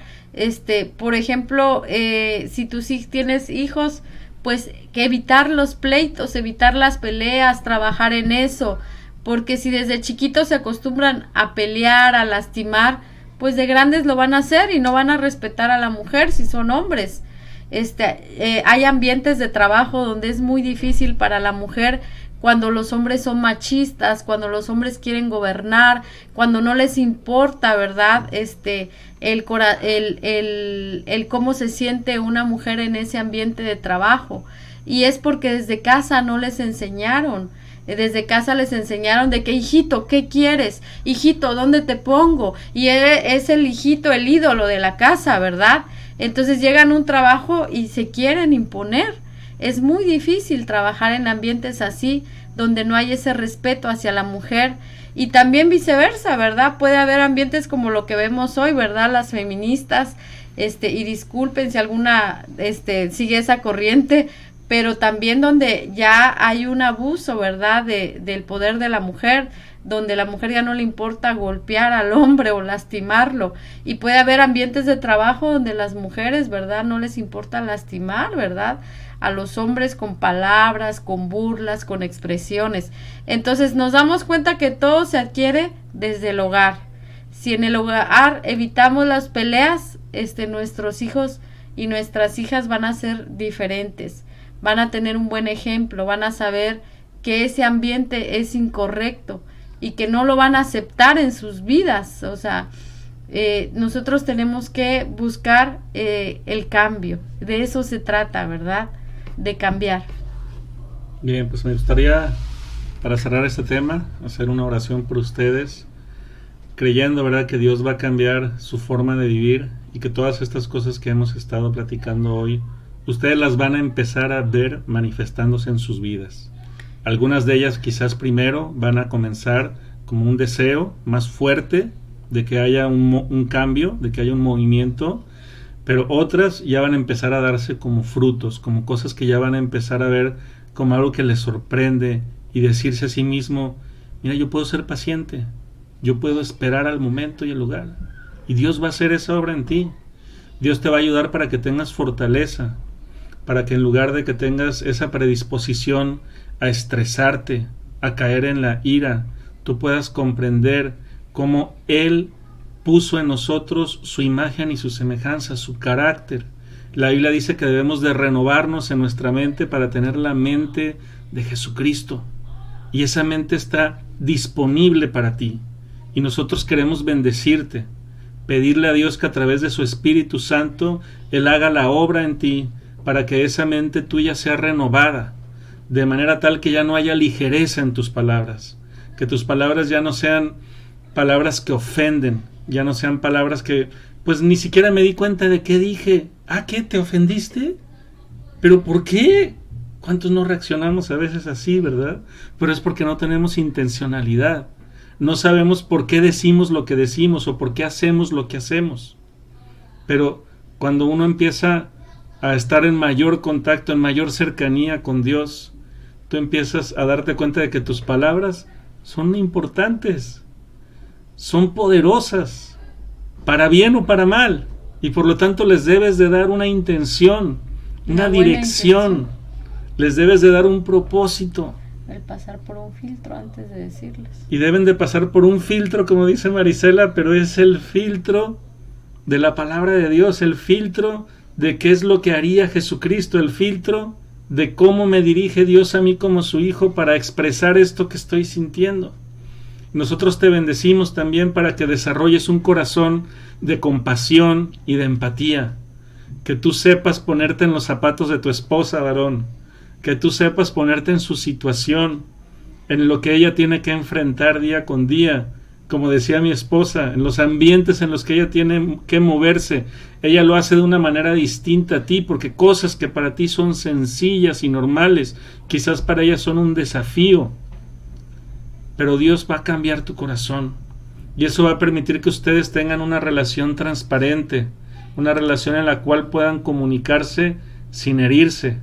por ejemplo, si tú sí tienes hijos, pues que evitar los pleitos, evitar las peleas, trabajar en eso, porque si desde chiquitos se acostumbran a pelear, a lastimar, pues de grandes lo van a hacer y no van a respetar a la mujer si son hombres. Hay ambientes de trabajo donde es muy difícil para la mujer cuando los hombres son machistas, cuando los hombres quieren gobernar, cuando no les importa, ¿verdad? El cómo se siente una mujer en ese ambiente de trabajo. Y es porque desde casa no les enseñaron. Desde casa les enseñaron de que, hijito, ¿qué quieres? Hijito, ¿dónde te pongo? Y es el hijito, el ídolo de la casa, ¿verdad? Entonces llegan a un trabajo y se quieren imponer. Es muy difícil trabajar en ambientes así, donde no hay ese respeto hacia la mujer. Y también viceversa, ¿verdad? Puede haber ambientes como lo que vemos hoy, ¿verdad? Las feministas, y disculpen si alguna sigue esa corriente, pero también donde ya hay un abuso, ¿verdad?, del poder de la mujer, donde la mujer ya no le importa golpear al hombre o lastimarlo, y puede haber ambientes de trabajo donde las mujeres, ¿verdad?, no les importa lastimar, ¿verdad?, a los hombres con palabras, con burlas, con expresiones. Entonces nos damos cuenta que todo se adquiere desde el hogar. Si en el hogar evitamos las peleas, nuestros hijos y nuestras hijas van a ser diferentes, van a tener un buen ejemplo, van a saber que ese ambiente es incorrecto y que no lo van a aceptar en sus vidas. O sea, nosotros tenemos que buscar el cambio, de eso se trata, ¿verdad?, de cambiar. Bien, pues me gustaría, para cerrar este tema, hacer una oración por ustedes, creyendo, ¿verdad?, que Dios va a cambiar su forma de vivir y que todas estas cosas que hemos estado platicando hoy, ustedes las van a empezar a ver manifestándose en sus vidas. Algunas de ellas quizás primero van a comenzar como un deseo más fuerte de que haya un cambio, de que haya un movimiento, pero otras ya van a empezar a darse como frutos, como cosas que ya van a empezar a ver como algo que les sorprende y decirse a sí mismo, mira, yo puedo ser paciente, yo puedo esperar al momento y el lugar, y Dios va a hacer esa obra en ti. Dios te va a ayudar para que tengas fortaleza, para que en lugar de que tengas esa predisposición a estresarte, a caer en la ira, tú puedas comprender cómo Él puso en nosotros su imagen y su semejanza, su carácter. La Biblia dice que debemos de renovarnos en nuestra mente para tener la mente de Jesucristo, y esa mente está disponible para ti, y nosotros queremos bendecirte, pedirle a Dios que a través de su Espíritu Santo Él haga la obra en ti para que esa mente tuya sea renovada, de manera tal que ya no haya ligereza en tus palabras, que tus palabras ya no sean palabras que ofenden, ya no sean palabras que, pues ni siquiera me di cuenta de qué dije. ¿Ah, qué? ¿Te ofendiste? ¿Pero por qué? ¿Cuántos no reaccionamos a veces así, verdad? Pero es porque no tenemos intencionalidad. No sabemos por qué decimos lo que decimos o por qué hacemos lo que hacemos. Pero cuando uno empieza a estar en mayor contacto, en mayor cercanía con Dios, tú empiezas a darte cuenta de que tus palabras son importantes, son poderosas, para bien o para mal, y por lo tanto les debes de dar una intención, una dirección, les debes de dar un propósito. El pasar por un filtro antes de decirles. Y deben de pasar por un filtro, como dice Marisela, pero es el filtro de la palabra de Dios, el filtro de qué es lo que haría Jesucristo, el filtro de cómo me dirige Dios a mí como su hijo para expresar esto que estoy sintiendo. Nosotros te bendecimos también para que desarrolles un corazón de compasión y de empatía, que tú sepas ponerte en los zapatos de tu esposa, varón, que tú sepas ponerte en su situación, en lo que ella tiene que enfrentar día con día. Como decía mi esposa, en los ambientes en los que ella tiene que moverse, ella lo hace de una manera distinta a ti, porque cosas que para ti son sencillas y normales, quizás para ella son un desafío. Pero Dios va a cambiar tu corazón, y eso va a permitir que ustedes tengan una relación transparente, una relación en la cual puedan comunicarse sin herirse,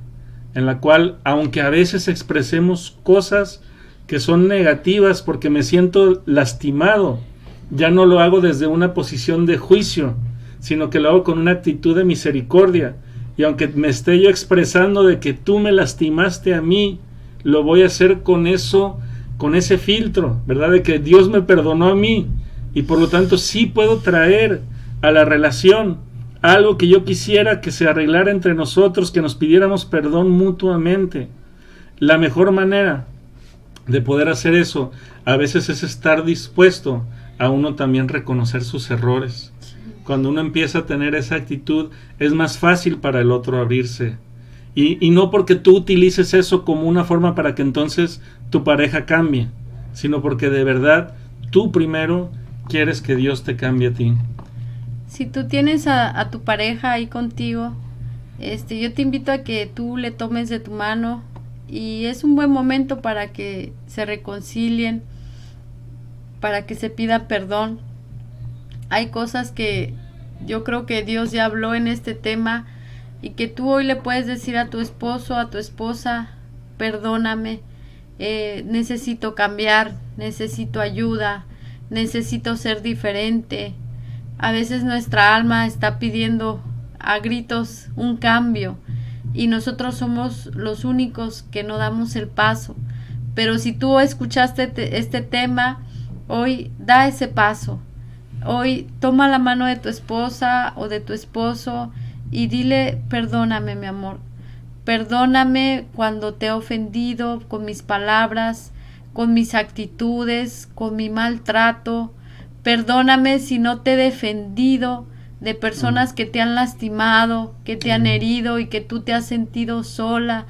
en la cual, aunque a veces expresemos cosas que son negativas porque me siento lastimado, ya no lo hago desde una posición de juicio, sino que lo hago con una actitud de misericordia, y aunque me esté yo expresando de que tú me lastimaste a mí, lo voy a hacer con eso, con ese filtro, ¿verdad?, de que Dios me perdonó a mí, y por lo tanto sí puedo traer a la relación algo que yo quisiera que se arreglara entre nosotros, que nos pidiéramos perdón mutuamente. La mejor manera de poder hacer eso a veces es estar dispuesto a uno también reconocer sus errores. Cuando uno empieza a tener esa actitud, es más fácil para el otro abrirse. Y no porque tú utilices eso como una forma para que entonces tu pareja cambie, sino porque de verdad tú primero quieres que Dios te cambie a ti. Si tú tienes a tu pareja ahí contigo, yo te invito a que tú le tomes de tu mano, y es un buen momento para que se reconcilien, para que se pida perdón. Hay cosas que yo creo que Dios ya habló en este tema y que tú hoy le puedes decir a tu esposo, a tu esposa, perdóname, necesito cambiar, necesito ayuda, necesito ser diferente. A veces nuestra alma está pidiendo a gritos un cambio y nosotros somos los únicos que no damos el paso. Pero si tú escuchaste este tema, hoy da ese paso. Hoy toma la mano de tu esposa o de tu esposo y dile, perdóname, mi amor. Perdóname cuando te he ofendido con mis palabras, con mis actitudes, con mi maltrato. Perdóname si no te he defendido de personas que te han lastimado, que te han herido y que tú te has sentido sola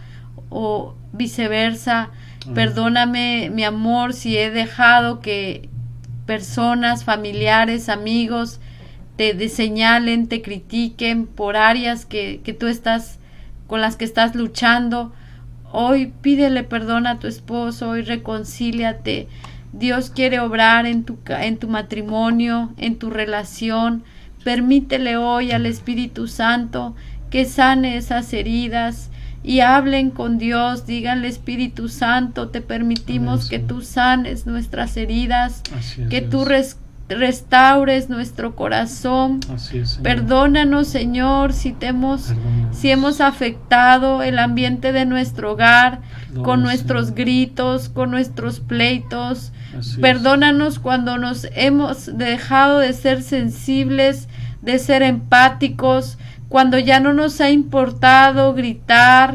o viceversa. Perdóname, mi amor, si he dejado que personas, familiares, amigos te señalen, te critiquen por áreas que tú estás, con las que estás luchando. Hoy pídele perdón a tu esposo, hoy reconcíliate. Dios quiere obrar en tu matrimonio, en tu relación. Permítele hoy al Espíritu Santo que sane esas heridas y hablen con Dios. Díganle, Espíritu Santo, te permitimos que tú sanes nuestras heridas, que tú restaures nuestro corazón. Perdónanos, Señor, si hemos afectado el ambiente de nuestro hogar con nuestros gritos, con nuestros pleitos. Perdónanos cuando nos hemos dejado de ser sensibles, de ser empáticos, cuando ya no nos ha importado gritar,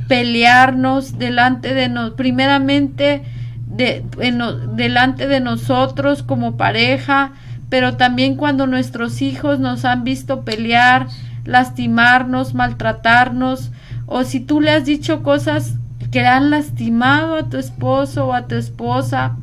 pelearnos delante de primeramente delante de nosotros como pareja, pero también cuando nuestros hijos nos han visto pelear, lastimarnos, maltratarnos, o si tú le has dicho cosas que han lastimado a tu esposo o a tu esposa,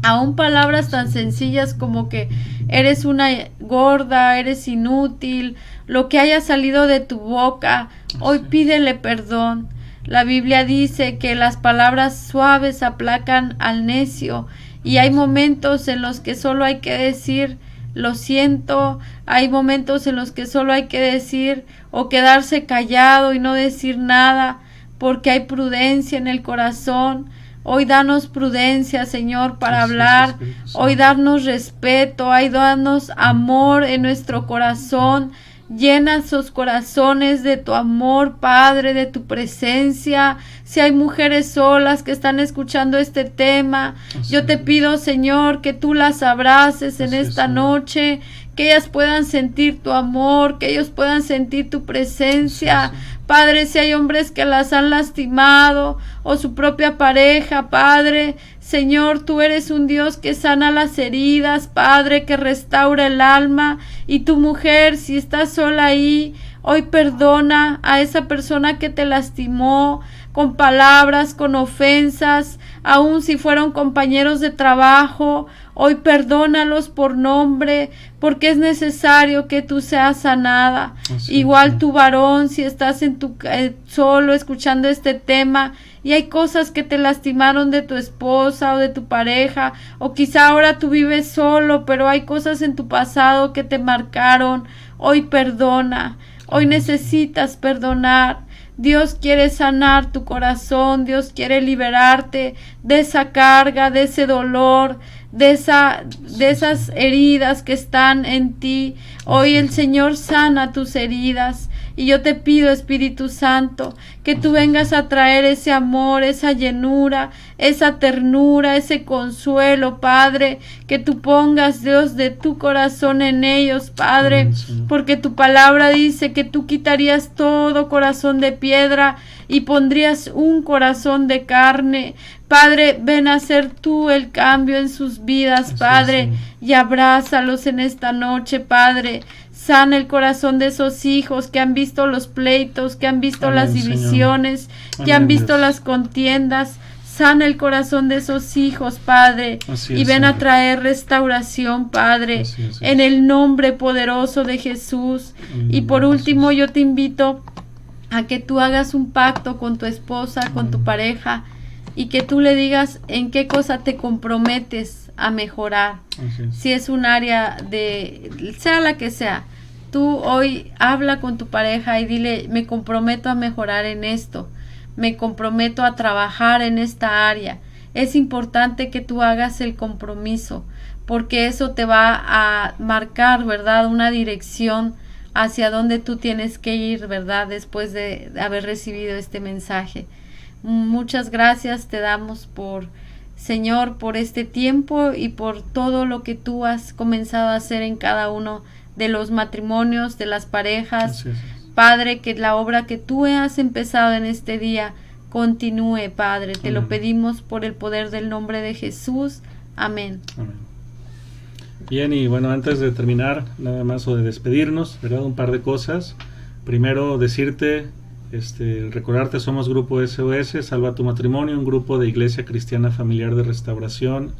aún palabras tan sencillas como que eres una gorda, eres inútil, lo que haya salido de tu boca, hoy pídele perdón. La Biblia dice que las palabras suaves aplacan al necio y hay momentos en los que solo hay que decir lo siento, hay momentos en los que solo hay que decir o quedarse callado y no decir nada porque hay prudencia en el corazón. Hoy danos prudencia, Señor, para hablar. Hoy darnos respeto, hoy darnos amor en nuestro corazón. Llena esos corazones de tu amor, Padre, de tu presencia. Si hay mujeres solas que están escuchando este tema, yo te pido, Señor, que tú las abraces en esta noche, que ellas puedan sentir tu amor, que ellos puedan sentir tu presencia. Padre, si hay hombres que las han lastimado o su propia pareja, Padre, Señor, tú eres un Dios que sana las heridas, Padre, que restaura el alma. Y tu mujer, si estás sola ahí, hoy perdona a esa persona que te lastimó con palabras, con ofensas, aun si fueron compañeros de trabajo. Hoy perdónalos por nombre, porque es necesario que tú seas sanada. Igual tu varón, si estás en solo escuchando este tema y hay cosas que te lastimaron de tu esposa o de tu pareja, o quizá ahora tú vives solo, pero hay cosas en tu pasado que te marcaron. Hoy perdona, hoy necesitas perdonar. Dios quiere sanar tu corazón, Dios quiere liberarte de esa carga, de ese dolor, de esas heridas que están en ti. Hoy el Señor sana tus heridas y yo te pido, Espíritu Santo, que tú vengas a traer ese amor, esa llenura, esa ternura, ese consuelo, Padre, que tú pongas, Dios, de tu corazón en ellos, Padre, porque tu palabra dice que tú quitarías todo corazón de piedra y pondrías un corazón de carne. Padre, ven a hacer tú el cambio en sus vidas, Padre, y abrázalos en esta noche, Padre. Sana el corazón de esos hijos que han visto los pleitos, que han visto las divisiones, que han visto las contiendas. Sana el corazón de esos hijos, Padre, y ven a traer restauración, Padre, en el nombre poderoso de Jesús. Y por último, yo te invito a que tú hagas un pacto con tu esposa, con tu pareja, y que tú le digas en qué cosa te comprometes a mejorar. Si es un área sea la que sea, tú hoy habla con tu pareja y dile, me comprometo a mejorar en esto, me comprometo a trabajar en esta área. Es importante que tú hagas el compromiso, porque eso te va a marcar, ¿verdad?, una dirección hacia donde tú tienes que ir, ¿verdad?, después de haber recibido este mensaje. Muchas gracias te damos Señor, por este tiempo y por todo lo que tú has comenzado a hacer en cada uno de los matrimonios, de las parejas. Padre, que la obra que tú has empezado en este día continúe, Padre. Te lo pedimos por el poder del nombre de Jesús. Amén. Amén. Bien, y bueno, antes de terminar, nada más, o de despedirnos, ¿verdad? Un par de cosas. Primero, decirte, recordarte, somos Grupo SOS, Salva tu Matrimonio, un grupo de Iglesia Cristiana Familiar de Restauración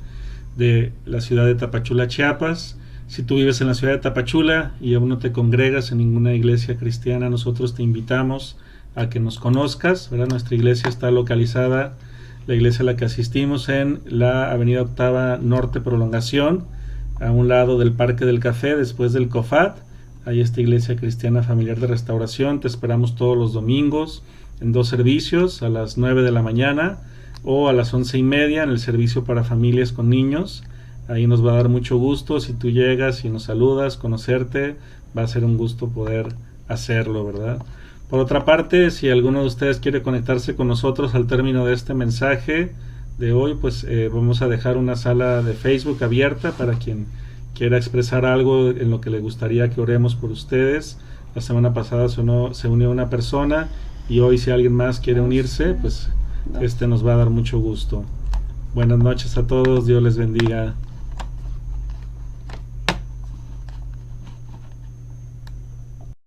de la ciudad de Tapachula, Chiapas. Si tú vives en la ciudad de Tapachula y aún no te congregas en ninguna iglesia cristiana, nosotros te invitamos a que nos conozcas, ¿verdad? Nuestra iglesia está localizada, la iglesia a la que asistimos, en la avenida Octava Norte Prolongación, a un lado del Parque del Café, después del COFAT. Hay esta Iglesia Cristiana Familiar de Restauración. Te esperamos todos los domingos en 2 servicios, a las 9 de la mañana o a las 11:30 en el servicio para familias con niños. Ahí nos va a dar mucho gusto si tú llegas y nos saludas, conocerte. Va a ser un gusto poder hacerlo, ¿verdad? Por otra parte, si alguno de ustedes quiere conectarse con nosotros al término de este mensaje de hoy, pues vamos a dejar una sala de Facebook abierta para quien quiera expresar algo en lo que le gustaría que oremos por ustedes. La semana pasada se unió una persona, y hoy, si alguien más quiere unirse, pues nos va a dar mucho gusto. Buenas noches a todos, Dios les bendiga.